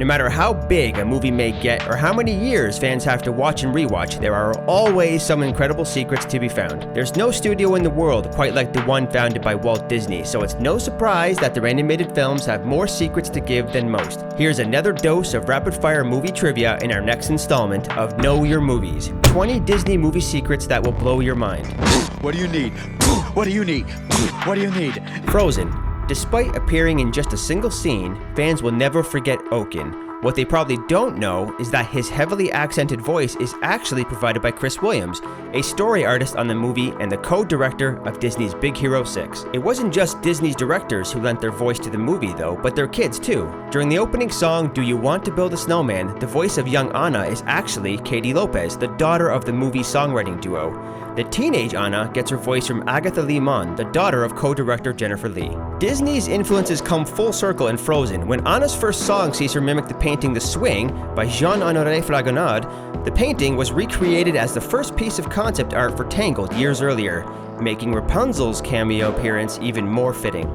No matter how big a movie may get or how many years fans have to watch and rewatch, there are always some incredible secrets to be found. There's no studio in the world quite like the one founded by Walt Disney, so it's no surprise that their animated films have more secrets to give than most. Here's another dose of rapid-fire movie trivia in our next installment of Know Your Movies. 20 Disney movie secrets that will blow your mind. What do you need? What do you need? What do you need? Frozen. Despite appearing in just a single scene, fans will never forget Oaken. What they probably don't know is that his heavily accented voice is actually provided by Chris Williams, a story artist on the movie and the co-director of Disney's Big Hero 6. It wasn't just Disney's directors who lent their voice to the movie though, but their kids too. During the opening song, Do You Want to Build a Snowman, the voice of young Anna is actually Katie Lopez, the daughter of the movie songwriting duo. The teenage Anna gets her voice from Agatha Lee Munn, the daughter of co-director Jennifer Lee. Disney's influences come full circle in Frozen. When Anna's first song sees her mimic the painting The Swing by Jean-Honoré Fragonard, the painting was recreated as the first piece of concept art for Tangled years earlier, making Rapunzel's cameo appearance even more fitting.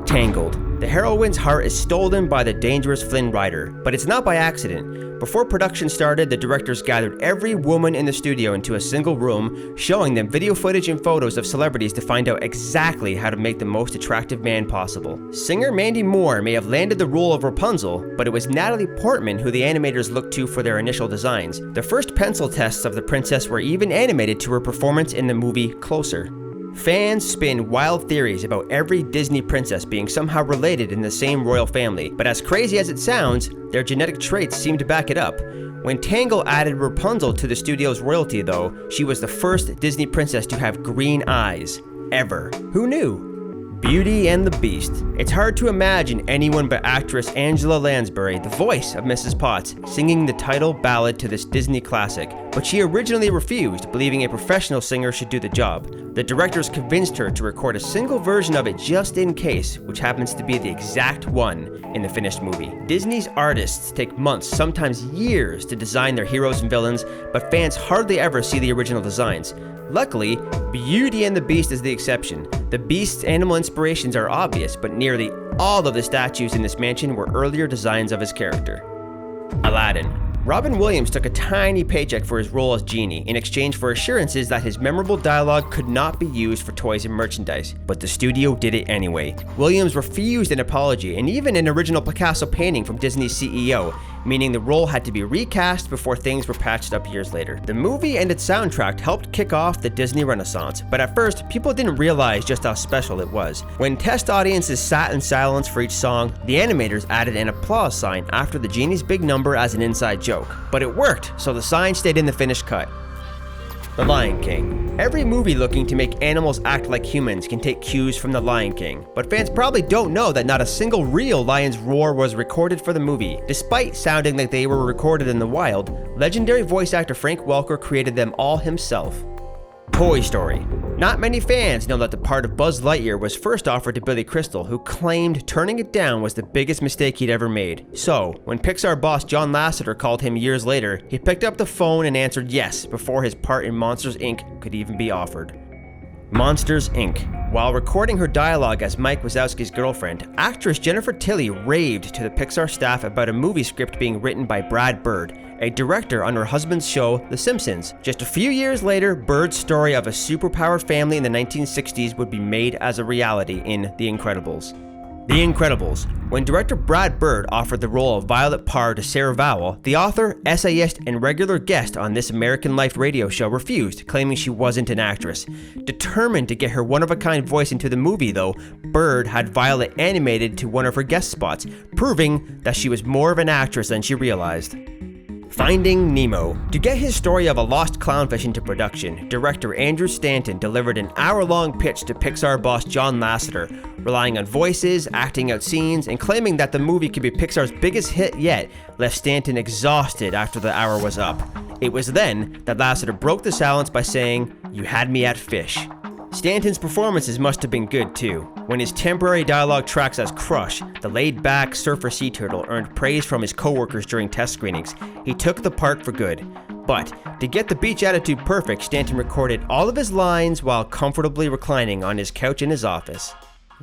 Tangled. The heroine's heart is stolen by the dangerous Flynn Rider, but it's not by accident. Before production started, the directors gathered every woman in the studio into a single room, showing them video footage and photos of celebrities to find out exactly how to make the most attractive man possible. Singer Mandy Moore may have landed the role of Rapunzel, but it was Natalie Portman who the animators looked to for their initial designs. The first pencil tests of the princess were even animated to her performance in the movie Closer. Fans spin wild theories about every Disney princess being somehow related in the same royal family, but as crazy as it sounds, their genetic traits seem to back it up. When Tangled added Rapunzel to the studio's royalty though, she was the first Disney princess to have green eyes. Ever. Who knew? Beauty and the Beast. It's hard to imagine anyone but actress Angela Lansbury, the voice of Mrs. Potts, singing the title ballad to this Disney classic, but she originally refused, believing a professional singer should do the job. The directors convinced her to record a single version of it just in case, which happens to be the exact one in the finished movie. Disney's artists take months, sometimes years, to design their heroes and villains, but fans hardly ever see the original designs. Luckily, Beauty and the Beast is the exception. The Beast's animal inspirations are obvious, but nearly all of the statues in this mansion were earlier designs of his character. Aladdin. Robin Williams took a tiny paycheck for his role as Genie in exchange for assurances that his memorable dialogue could not be used for toys and merchandise, but the studio did it anyway. Williams refused an apology and even an original Picasso painting from Disney's CEO, meaning the role had to be recast before things were patched up years later. The movie and its soundtrack helped kick off the Disney Renaissance, but at first, people didn't realize just how special it was. When test audiences sat in silence for each song, the animators added an applause sign after the Genie's big number as an inside joke. But it worked, so the sign stayed in the finished cut. The Lion King. Every movie looking to make animals act like humans can take cues from The Lion King, but fans probably don't know that not a single real lion's roar was recorded for the movie. Despite sounding like they were recorded in the wild, legendary voice actor Frank Welker created them all himself. Toy Story. Not many fans know that the part of Buzz Lightyear was first offered to Billy Crystal, who claimed turning it down was the biggest mistake he'd ever made. So, when Pixar boss John Lasseter called him years later, he picked up the phone and answered yes before his part in Monsters, Inc. could even be offered. Monsters, Inc. While recording her dialogue as Mike Wazowski's girlfriend, actress Jennifer Tilly raved to the Pixar staff about a movie script being written by Brad Bird, a director on her husband's show, The Simpsons. Just a few years later, Bird's story of a superpowered family in the 1960s would be made as a reality in The Incredibles. The Incredibles. When director Brad Bird offered the role of Violet Parr to Sarah Vowell, the author, essayist, and regular guest on This American Life radio show refused, claiming she wasn't an actress. Determined to get her one-of-a-kind voice into the movie, though, Bird had Violet animated to one of her guest spots, proving that she was more of an actress than she realized. Finding Nemo. To get his story of a lost clownfish into production, director Andrew Stanton delivered an hour-long pitch to Pixar boss John Lasseter, relying on voices, acting out scenes, and claiming that the movie could be Pixar's biggest hit yet, left Stanton exhausted after the hour was up. It was then that Lasseter broke the silence by saying, "You had me at fish." Stanton's performances must have been good too. When his temporary dialogue tracks as Crush, the laid-back surfer sea turtle, earned praise from his co-workers during test screenings, he took the part for good. But to get the beach attitude perfect, Stanton recorded all of his lines while comfortably reclining on his couch in his office.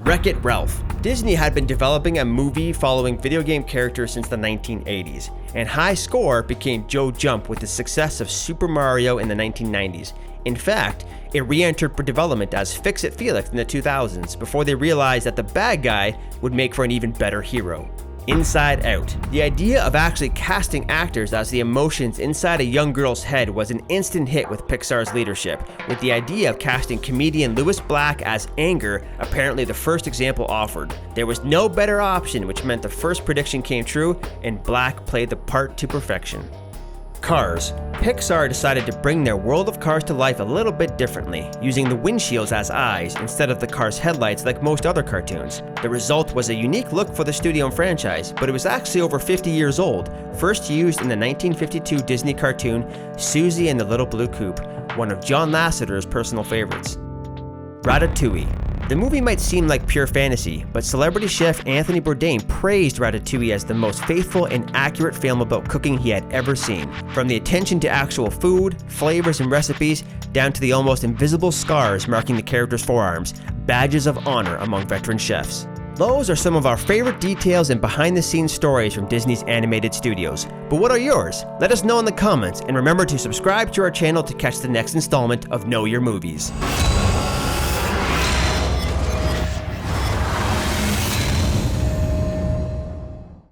Wreck-It Ralph. Disney had been developing a movie following video game characters since the 1980s, and High Score became Joe Jump with the success of Super Mario in the 1990s. In fact, it re-entered for development as Fix-It Felix in the 2000s before they realized that the bad guy would make for an even better hero. Inside Out. The idea of actually casting actors as the emotions inside a young girl's head was an instant hit with Pixar's leadership, with the idea of casting comedian Louis Black as Anger apparently the first example offered. There was no better option, which meant the first prediction came true, and Black played the part to perfection. Cars. Pixar decided to bring their world of cars to life a little bit differently, using the windshields as eyes instead of the car's headlights like most other cartoons. The result was a unique look for the studio and franchise, but it was actually over 50 years old, first used in the 1952 Disney cartoon Susie and the Little Blue Coupe, one of John Lasseter's personal favorites. Ratatouille. The movie might seem like pure fantasy, but celebrity chef Anthony Bourdain praised Ratatouille as the most faithful and accurate film about cooking he had ever seen. From the attention to actual food, flavors, and recipes, down to the almost invisible scars marking the characters' forearms, badges of honor among veteran chefs. Those are some of our favorite details and behind-the-scenes stories from Disney's animated studios. But what are yours? Let us know in the comments, and remember to subscribe to our channel to catch the next installment of Know Your Movies.